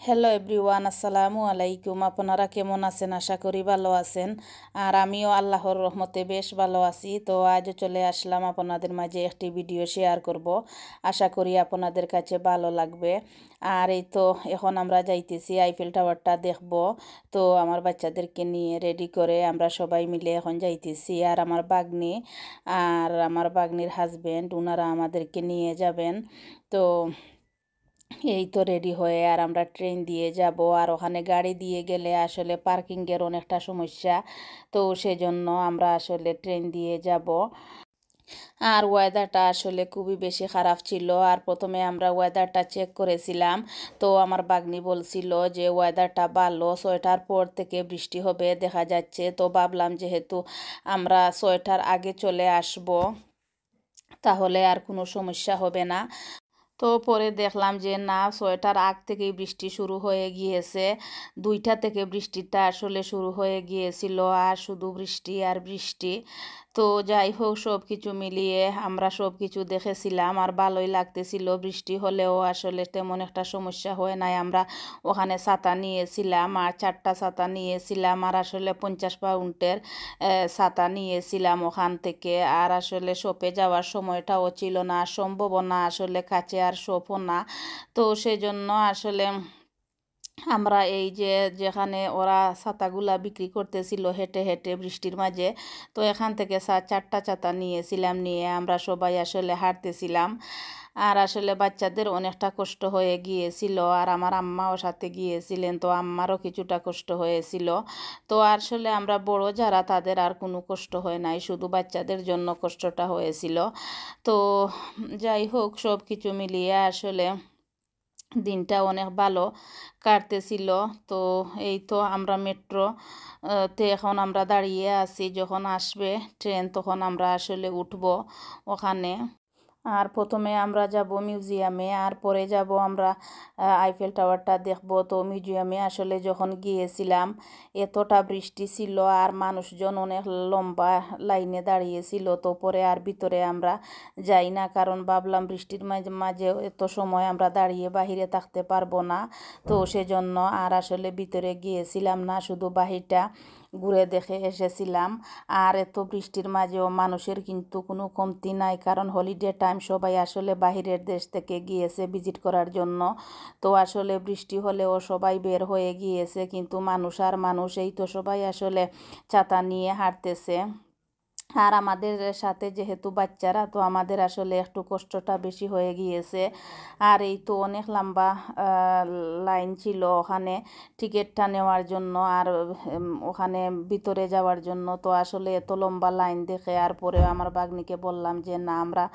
Hello everyone, আসসালামু আলাইকুম। আপনারা কেমন আছেন? আশা করি ভালো আছেন। আর আমিও আল্লাহর রহমতে বেশ ভালো আছি। তো আজও চলে আসলাম আপনাদের মাঝে একটি ভিডিও শেয়ার করব। আশা করি আপনাদের কাছে ভালো লাগবে। আর এই তো এখন আমরা যাইতেছি আইফেল টাওয়ারটা দেখব। তো আমার বাচ্চাদেরকে নিয়ে রেডি করে আমরা সবাই মিলে এখন যাইতেছি। আর আমার বাগনি আর আমার বাগনির হাজবেন্ড ওনারা আমাদেরকে নিয়ে যাবেন। তো এই তো রেডি হয়ে আর আমরা ট্রেন দিয়ে যাব। আর ওখানে গাড়ি দিয়ে গেলে আসলে পার্কিংয়ের অনেকটা সমস্যা, তো সেজন্য আমরা আসলে ট্রেন দিয়ে যাব। আর ওয়েদারটা আসলে খুবই বেশি খারাপ ছিল। আর প্রথমে আমরা ওয়েদারটা চেক করেছিলাম, তো আমার বাগনি বলছিল যে ওয়েদারটা ভালো, 6টার পর থেকে বৃষ্টি হবে দেখা যাচ্ছে। তো ভাবলাম যেহেতু আমরা 6টার আগে চলে আসব তাহলে আর কোনো সমস্যা হবে না। তো পরে দেখলাম যে না, 6টার আগ থেকেই বৃষ্টি শুরু হয়ে গিয়েছে। 2টা থেকে বৃষ্টিটা আসলে শুরু হয়ে গিয়েছিল, আর শুধু বৃষ্টি আর বৃষ্টি। তো যাই হোক, সব কিছু মিলিয়ে আমরা সব কিছু দেখেছিলাম আর ভালোই লাগতেছিল। বৃষ্টি হলেও আসলে তেমন একটা সমস্যা হয় নাই। আমরা ওখানে ছাতা নিয়েছিলাম, আর 4টা ছাতা নিয়েছিলাম, আর আসলে 50 পাউন্ডের ছাতা নিয়েছিলাম ওখান থেকে। আর আসলে শপে যাওয়ার সময়টাও ছিল না, সম্ভবও না আসলে কাছে আর শপও না। তো সেজন্য আসলে আমরা এই যে যেখানে ওরা ছাতাগুলা বিক্রি করতেছিল হেঁটে হেঁটে বৃষ্টির মাঝে, তো এখান থেকে 4টা ছাতা নিয়েছিলাম, নিয়ে আমরা সবাই আসলে হাঁটতেছিলাম। আর আসলে বাচ্চাদের অনেকটা কষ্ট হয়ে গিয়েছিল, আর আমার আম্মাও সাথে গিয়েছিলেন, তো আম্মারও কিছুটা কষ্ট হয়েছিল। তো আসলে আমরা বড় যারা তাদের আর কোনো কষ্ট হয় নাই, শুধু বাচ্চাদের জন্য কষ্টটা হয়েছিল। তো যাই হোক, সব কিছু মিলিয়ে আসলে দিনটা অনেক ভালো কাটতেছিল। তো এই তো আমরা মেট্রো তে এখন আমরা দাঁড়িয়ে আছি, যখন আসবে ট্রেন তখন আমরা আসলে উঠব ওখানে। আর প্রথমে আমরা যাব মিউজিয়ামে, আর পরে যাব আমরা আইফেল টাওয়ারটা দেখব। তো মিউজিয়ামে আসলে যখন গিয়েছিলাম এতটা বৃষ্টি ছিল আর মানুষজন অনেক লম্বা লাইনে দাঁড়িয়েছিল। তো পরে আর ভিতরে আমরা যাই না, কারণ ভাবলাম বৃষ্টির মাঝে মাঝে এত সময় আমরা দাঁড়িয়ে বাহিরে থাকতে পারবো না। তো সেজন্য আর আসলে ভিতরে গিয়েছিলাম না, শুধু বাহিরটা ঘুরে দেখে এসেছিলাম। আর এত বৃষ্টির মাঝেও মানুষের কিন্তু কোনো কমতি নাই, কারণ হলিডে টাইম, সবাই আসলে বাহিরের দেশ থেকে গিয়েছে ভিজিট করার জন্য। তো আসলে বৃষ্টি হলেও সবাই বের হয়ে গিয়েছে, কিন্তু মানুষ আর মানুষ, এই তো সবাই আসলে ছাতা নিয়ে হাঁটতেছে। আর আমাদের সাথে যেহেতু বাচ্চারা, তো আমাদের আসলে একটু কষ্টটা বেশি হয়ে গিয়েছে। আর এই তো অনেক লম্বা লাইন ছিল ওখানে টিকিটটা নেওয়ার জন্য, আর ওখানে ভিতরে যাওয়ার জন্য। তো আসলে এত লম্বা লাইন দেখে আর পরে আমার বাগনিকে বললাম যে না, আমরা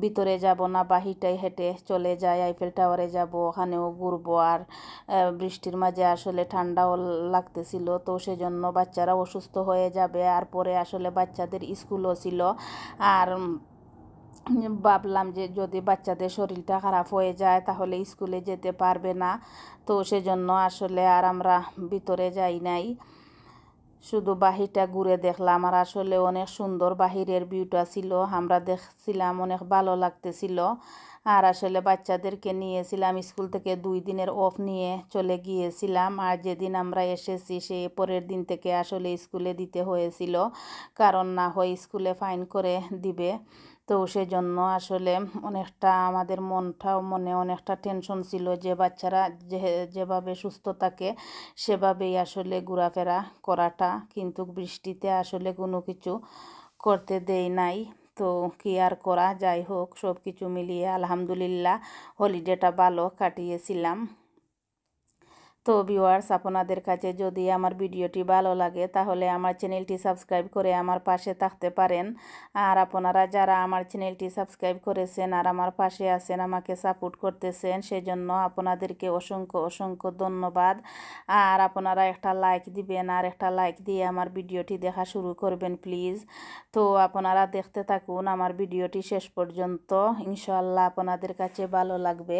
ভিতরে যাব না, বাহিরটাই হেঁটে চলে যাই, আইফেল টাওয়ারে যাব, ওখানেও ঘুরবো। আর বৃষ্টির মাঝে আসলে ঠান্ডাও লাগতেছিল, তো সেজন্য বাচ্চারা অসুস্থ হয়ে যাবে। আর পরে আসলে বাচ্চাদের স্কুলও ছিল, আর ভাবলাম যে যদি বাচ্চাদের শরীরটা খারাপ হয়ে যায় তাহলে স্কুলে যেতে পারবে না। তো সেজন্য আসলে আর আমরা ভিতরে যাই নাই, শুধু বাহিরটা ঘুরে দেখলাম। আর আসলে অনেক সুন্দর বাহিরের ভিউটা ছিল, আমরা দেখছিলাম, অনেক ভালো লাগতেছিল। আর আসলে বাচ্চাদেরকে নিয়েছিলাম, স্কুল থেকে 2 দিনের অফ নিয়ে চলে গিয়েছিলাম। আর যেদিন আমরা এসেছি সেই পরের দিন থেকে আসলে স্কুলে দিতে হয়েছিল, কারণ না হয় স্কুলে ফাইন করে দিবে। তো সেজন্য আসলে অনেকটা আমাদের মনে অনেকটা টেনশন ছিল যে বাচ্চারা যেভাবে সুস্থ থাকে সেভাবেই আসলে ঘোরাফেরা করাটা, কিন্তু বৃষ্টিতে আসলে কোনো কিছু করতে দেই নাই। তো কি আর করা, যাই হোক, সব কিছু মিলিয়ে আলহামদুলিল্লাহ হলিডেটা ভালো কাটিয়েছিলাম। তো ভিউয়ার্স, আপনাদের কাছে যদি আমার ভিডিওটি ভালো লাগে তাহলে আমার চ্যানেলটি সাবস্ক্রাইব করে আমার পাশে থাকতে পারেন। আর আপনারা যারা আমার চ্যানেলটি সাবস্ক্রাইব করেছেন আর আমার পাশে আছেন, আমাকে সাপোর্ট করতেছেন, সেজন্য আপনাদেরকে অসংখ্য অসংখ্য ধন্যবাদ। আর আপনারা একটা লাইক দিবেন, আর একটা লাইক দিয়ে আমার ভিডিওটি দেখা শুরু করবেন প্লিজ। তো আপনারা দেখতে থাকুন আমার ভিডিওটি শেষ পর্যন্ত, ইনশাআল্লাহ আপনাদের কাছে ভালো লাগবে।